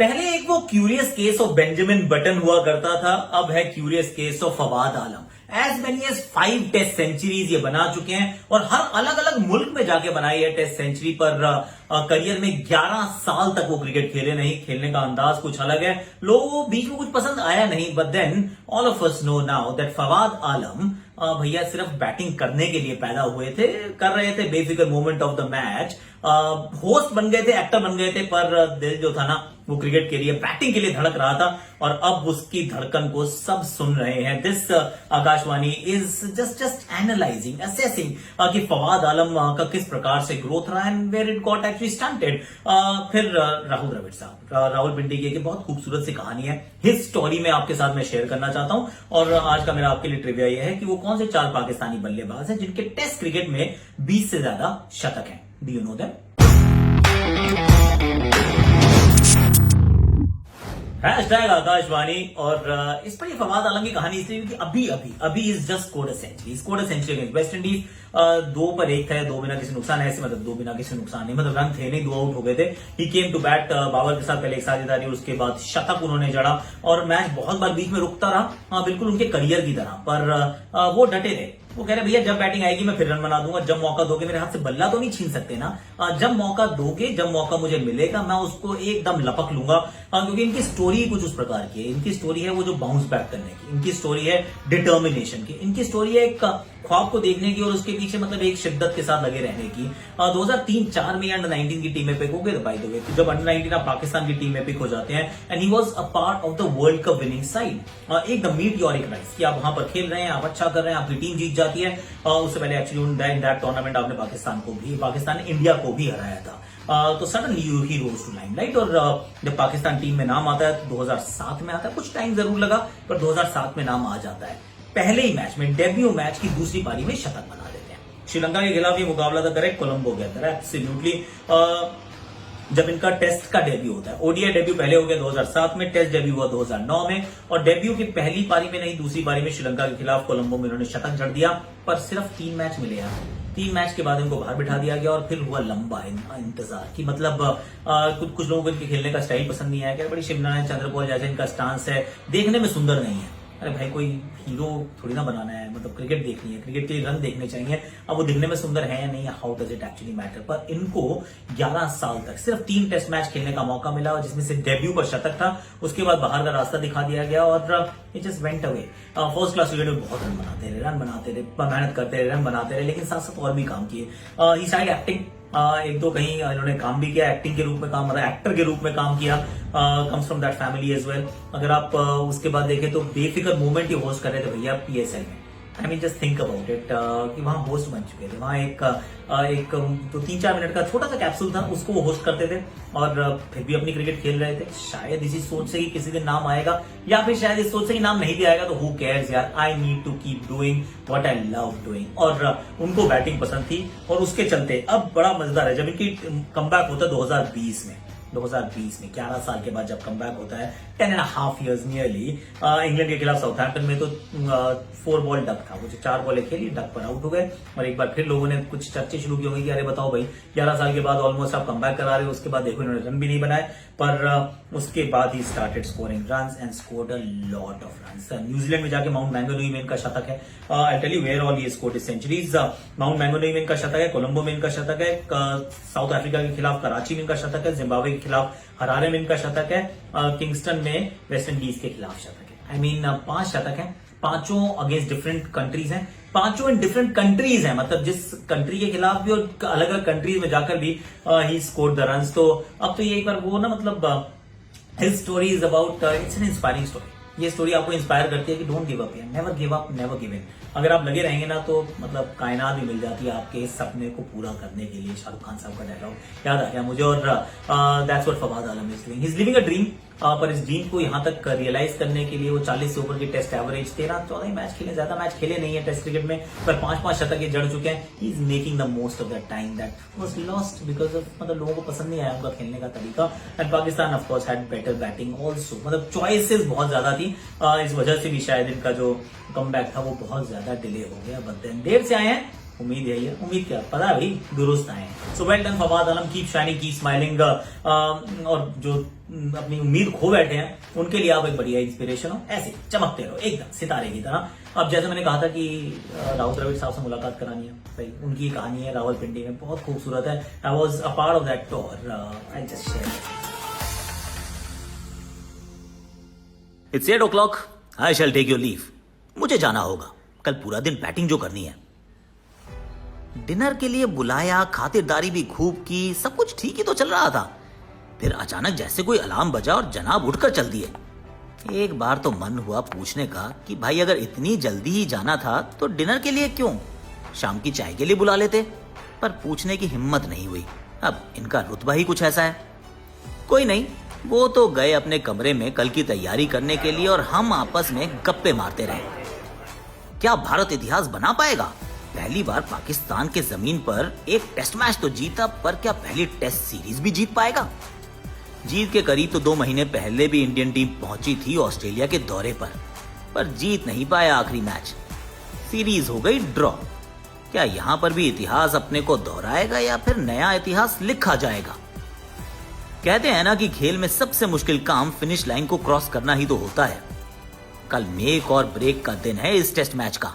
पहले एक वो curious case of Benjamin Button हुआ करता था, अब है curious case of Fawad Alam. As many as 5 test centuries ये बना चुके हैं और हर अलग अलग मुल्क में जाके बनाई है टेस्ट सेंचुरी। पर करियर में 11 साल तक वो क्रिकेट खेले नहीं। खेलने का अंदाज कुछ अलग है, लोगों को बीच में कुछ पसंद आया नहीं। But then all of us know now that Fawad Alam भैया सिर्फ बैटिंग करने के लिए पैदा हुए थे, कर रहे थे बेफिक्र moment of the match. Host बन गए थे, एक्टर बन गए थे, पर दिल जो था ना वो क्रिकेट के लिए, बैटिंग के लिए धड़क रहा था। और अब उसकी धड़कन को सब सुन रहे हैं। This Akashvani is just analysing, assessing कि फवाद आलम का किस प्रकार से ग्रोथ रहा and where it got actually started. फिर राहुल द्रविड़ साहब, राहुल पिंडी की बहुत खूबसूरत सी कहानी है, हिज स्टोरी में आपके साथ मैं शेयर करना चाहता हूं। और आज का मेरा आपके लिए ट्रिविया यह है कि वो कौन से 4 पाकिस्तानी बल्लेबाज हैं जिनके टेस्ट क्रिकेट में 20 से ज्यादा शतक हैं। Do you know that? Hashtag Akashvani. और इस पर ये फवाद आलम की कहानी इसलिए क्योंकि अभी is just scored a century against West Indies. 2 पर 1 था, 2 बिना किसी नुकसान, ऐसे मतलब 2 बिना किसी नुकसान नहीं, मतलब रन थे नहीं, 2 आउट हो गए थे। ही केम टू बैट बाबर के साथ पहले एक साझेदारी, उसके बाद शतक उन्होंने जड़ा और मैच बहुत बार बीच में रुकता रहा, बिल्कुल उनके करियर की तरह। पर वो डटे थे, वो कह रहे भैया जब बैटिंग आएगी मैं फिर रन बना दूंगा, जब मौका दोगे, मेरे हाथ से बल्ला तो नहीं छीन सकते ना, जब मौका दोगे, जब मौका मुझे मिलेगा मैं उसको एकदम लपक लूंगा। क्योंकि इनकी स्टोरी कुछ उस प्रकार की है। इनकी स्टोरी है वो जो बाउंस बैक करने की, इनकी स्टोरी है डिटर्मिनेशन की, इनकी स्टोरी है एक ख्वाब को देखने की और उसके पीछे मतलब एक शिद्दत के साथ लगे रहने की। 2003-4 में अंडर 19 की टीम में पिक हो गए बाय द वे, जब अंडर 19 आप पाकिस्तान की टीम में पिक हो जाते हैं and he was a part of the world cup winning side. एकदम मीटियोरिक राइज कि आप वहां पर खेल रहे हैं, आप अच्छा कर रहे हैं, आपकी टीम जीत जाती है। उससे पहले एक्चुअली इन दैट टूर्नामेंट आपने पाकिस्तान ने इंडिया को भी हराया था। तो सडनली ही रोज टू लाइमलाइट। और जब पाकिस्तान टीम में नाम आता है तो 2007 में आता है, कुछ टाइम जरूर लगा पर 2007 में नाम आ जाता है। पहले ही मैच में, डेब्यू मैच की दूसरी पारी में शतक बना देते हैं। श्रीलंका के खिलाफ ये मुकाबला था करेक्ट कोलंबो के अंदर, एब्सोल्युटली। जब इनका टेस्ट का डेब्यू होता है, ओडीआई डेब्यू पहले हो गया 2007 में, टेस्ट डेब्यू हुआ 2009 में। और डेब्यू की पहली पारी में नहीं, दूसरी पारी में श्रीलंका के खिलाफ कोलंबो में इन्होंने शतक जड़ दिया। पर सिर्फ 3 मैच मिले यार, 3 मैच के बाद इनको बाहर बिठा दिया गया और फिर हुआ लंबा इंतजार की मतलब कुछ लोगों को इनके खेलने का स्टाइल पसंद नहीं आया। क्या बड़ी शिवनारायण चंद्रपौल जैसे इनका स्टांस है, देखने में सुंदर नहीं है। अरे भाई कोई हीरो थोड़ी ना बनाना है, मतलब क्रिकेट देखनी है, क्रिकेट के रन देखने चाहिए। अब वो दिखने में सुंदर है या नहीं, how does it actually matter. पर इनको 11 साल तक सिर्फ 3 टेस्ट मैच खेलने का मौका मिला और जिसमें से डेब्यू पर शतक था, उसके बाद बाहर का रास्ता दिखा दिया गया और it just went away. First class cricket में बहुत रन बनाते रहे, मेहनत करते रहे, रन बनाते रहे, लेकिन साथ साथ और भी काम किए। ही स्टार्टेड एक्टिंग, 1-2 कहीं इन्होंने काम भी किया, एक्टिंग के रूप में काम, मतलब एक्टर के रूप में काम किया। Comes from that family as well. अगर आप उसके बाद देखें तो बेफिक्र मूवमेंट ही होस्ट कर रहे थे भैया पीएसएल में। I mean just think about it कि वहां होस्ट बन चुके थे। वहां एक तो 3-4 मिनट का छोटा सा कैप्सूल था, उसको वो होस्ट करते थे और फिर भी अपनी क्रिकेट खेल रहे थे। शायद इसी सोच से कि किसी दिन नाम आएगा, या फिर शायद इस सोच से कि नाम नहीं भी आएगा तो हु केयर्स यार, I need to keep doing what I love doing. और उनको बैटिंग पसंद थी और उसके चलते अब बड़ा मजेदार है, जब इनकी कमबैक होता है 2020 में 11 साल के बाद जब कमबैक होता है, 10.5 years नियरली, इंग्लैंड के खिलाफ साउथहैम्पटन में तो 4 बॉल डक था, वो जो 4 बॉलें खेली डक पर आउट हो गए। और एक बार फिर लोगों ने कुछ चर्चे शुरू की होंगी कि अरे बताओ भाई 11 साल के बाद ऑलमोस्ट आप कमबैक करा रहे हो, उसके बाद देखो इन्होंने रन भी नहीं बनाए। पर उसके बाद he started scoring runs and scored a lot of runs. New Zealand में जाके माउंट मैंगलोई में इनका शतक है। I tell you where all he scored his centuries. Mount Maunganui में इनका शतक है, कोलंबो में इनका शतक है, साउथ अफ्रीका के खिलाफ कराची में इनका शतक है, जिम्बाब्वे के खिलाफ हरारे में इनका शतक है, किंगस्टन में वेस्ट इंडीज के खिलाफ शतक है। आई मीन 5 शतक है, 5 अगेंस्ट डिफरेंट कंट्रीज हैं, 5 इन डिफरेंट कंट्रीज हैं, मतलब जिस कंट्री के खिलाफ भी और अलग अलग कंट्रीज में जाकर भी ही स्कोर्ड द रन्स। तो अब तो ये एक बार वो ना, मतलब his story is about, it's an inspiring story. ये स्टोरी आपको इंस्पायर करती है कि don't give up, never give up, never give in. अगर आप लगे रहेंगे ना तो मतलब कायनात भी मिल जाती है आपके इस सपने को पूरा करने के लिए। शाहरुख खान साहब का डायलॉग याद आ गया मुझे। और that's what Fawad Alam is living, he is living a dream. पर इस ड्रीम को यहां तक रियलाइज करने के लिए वो 40 से ऊपर की टेस्ट एवरेज, 13-14 मैच खेले, ज्यादा मैच खेले नहीं है टेस्ट क्रिकेट में, पर 5-5 शतक ये जड़ चुके हैं। He is making the most of that time that was lost because of, मतलब लोगों को पसंद नहीं आया उनका खेलने का तरीका। And Pakistan of course had better batting also, मतलब चॉइसेस बहुत ज्यादा थी। इस वजह से भी शायद इनका जो कमबैक था वो बहुत ज्यादा डिले हो गया। बट देन देर से आए हैं, उम्मीद यही है, उम्मीद क्या पता है भाई, दुरुस्त आए हैं। सो वेल डन फवाद आलम, कीप शाइनिंग, कीप स्माइलिंग। और जो अपनी उम्मीद खो बैठे हैं उनके लिए आप एक बढ़िया इंस्पिरेशन हो, ऐसे चमकते रहो एकदम सितारे की तरह। अब जैसे मैंने कहा था कि राहुल द्रविड़ साहब से मुलाकात करानी है भाई, उनकी कहानी है रावलपिंडी में, बहुत खूबसूरत है। I was a part of that tour, I just share. It's 8 o'clock, I shall take your leave. मुझे जाना होगा, कल पूरा दिन बैटिंग जो करनी है। डिनर के लिए बुलाया, खातिरदारी भी खूब की, सब कुछ ठीक ही तो चल रहा था। फिर अचानक जैसे कोई अलार्म बजा और जनाब उठकर चल दिए। एक बार तो मन हुआ पूछने का कि भाई अगर इतनी जल्दी ही जाना था तो डिनर के लिए क्यों, शाम की चाय के लिए बुला लेते। पर पूछने की हिम्मत नहीं हुई, अब इनका रुतबा ही कुछ ऐसा है। कोई नहीं, वो तो गए अपने कमरे में कल की तैयारी करने के लिए और हम आपस में गप्पे मारते रहे। क्या भारत इतिहास बना पाएगा? पहली बार पाकिस्तान के जमीन पर एक टेस्ट मैच तो जीता, पर क्या पहली टेस्ट सीरीज भी जीत पाएगा? जीत के करीब तो 2 महीने पहले भी इंडियन टीम पहुंची थी ऑस्ट्रेलिया के दौरे पर जीत नहीं पाया आखिरी मैच। सीरीज हो गई ड्रॉ। क्या यहां पर भी इतिहास अपने को दोहराएगा या फिर नया इतिहास लिखा जाएगा? कहते हैं ना कि खेल में सबसे मुश्किल काम फिनिश लाइन को क्रॉस करना ही तो होता है। कल मेक और ब्रेक का दिन है इस टेस्ट मैच का।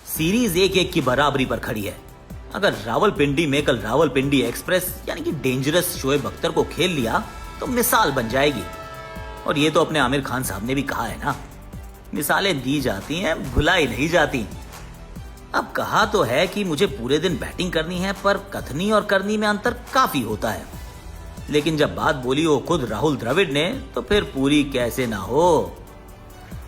सीरीज 1-1 की बराबरी पर खड़ी है। अगर रावलपिंडी में कल रावलपिंडी एक्सप्रेस यानी कि डेंजरस शोएब अख्तर को खेल लिया तो मिसाल बन जाएगी। और ये तो अपने आमिर खान साहब ने भी कहा है ना, मिसालें दी जाती हैं, भुलाई नहीं जाती। अब कहा तो है कि मुझे पूरे दिन बैटिंग करनी है, पर कथनी और करनी में अंतर काफी होता है। लेकिन जब बात बोली वो खुद राहुल द्रविड़ ने, तो फिर पूरी कैसे ना हो।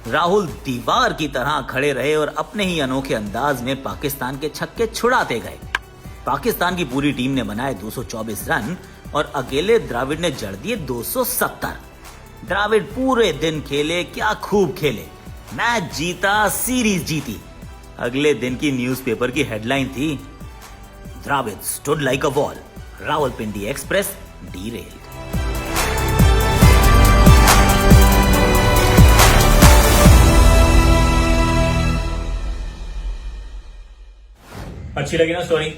राहुल दीवार की तरह खड़े रहे और अपने ही अनोखे अंदाज में पाकिस्तान के छक्के छुड़ाते गए। पाकिस्तान की पूरी टीम ने बनाए 224 रन और अकेले द्रविड़ ने जड़ दिए 270। द्रविड़ पूरे दिन खेले, क्या खूब खेले, मैच जीता, सीरीज जीती। अगले दिन की न्यूज़पेपर की हेडलाइन थी, Dravid stood like a wall, Rawalpindi express derailed। अच्छी लगी ना स्टोरी?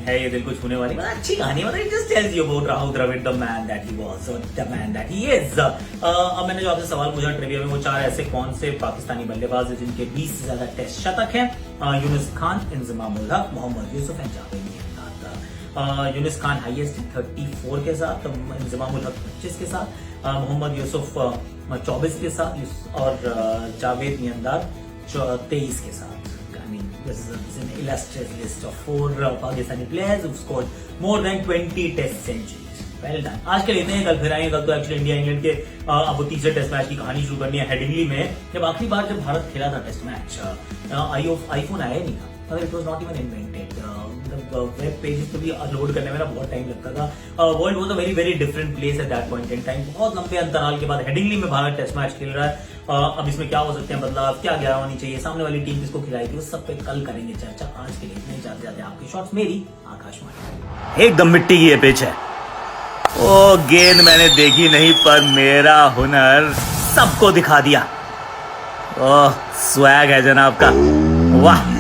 है ये दिल को छूने वाली, मतलब अच्छी कहानी, मतलब it just tells you about Rahul Dravid, the man that he was, the man that he is. अब मैंने जो आपसे सवाल पूछा ट्रिविया में, वो 4 ऐसे कौन से पाकिस्तानी बल्लेबाज हैं जिनके 20 से ज्यादा टेस्ट शतक हैं? यूनुस खान, इंजमाम उल हक, मोहम्मद यूसुफ एंड जावेद मियांदाद। यूनुस खान हाईएस्ट 34 के साथ, इंजमाम उल हक 25 के साथ, मोहम्मद यूसुफ 24 के साथ और जावेद मियांदाद 23 के साथ। This is an illustrious list of 4 Pakistani players who've scored more than 20 Test centuries. Well done. आज के लिए इतने, कल फिर आएंगे। कल तो एक्चुअली इंडिया इंग्लैंड के अब तीसरे टेस्ट मैच की कहानी शुरू करनी है हेडिंगली में। जब आखिरी बार जब भारत खेला था टेस्ट मैच, आईफोन आया नहीं था, मतलब it was not even invented. Web pages पे भी लोड करने में ना बहुत टाइम लगता था। World was a very very different place at that point in time. बहुत लंबे अंतराल के बाद हेडिंगली में भारत टेस्ट मैच खेल रहा है। अब इसमें क्या हो सकते हैं बदलाव, क्या गया होनी चाहिए, सामने वाली टीम किसको खिलाई थी, उस सब पे कल करेंगे चर्चा। आज के लिए इतने ही, जाते जाते आपके शॉट्स मेरी आकाशवाणी। एकदम मिट्टी की ये पिच है। ओ गेंद मैंने देखी नहीं, पर मेरा हुनर सबको दिखा दिया। ओह स्वैग है जनाब का, वाह।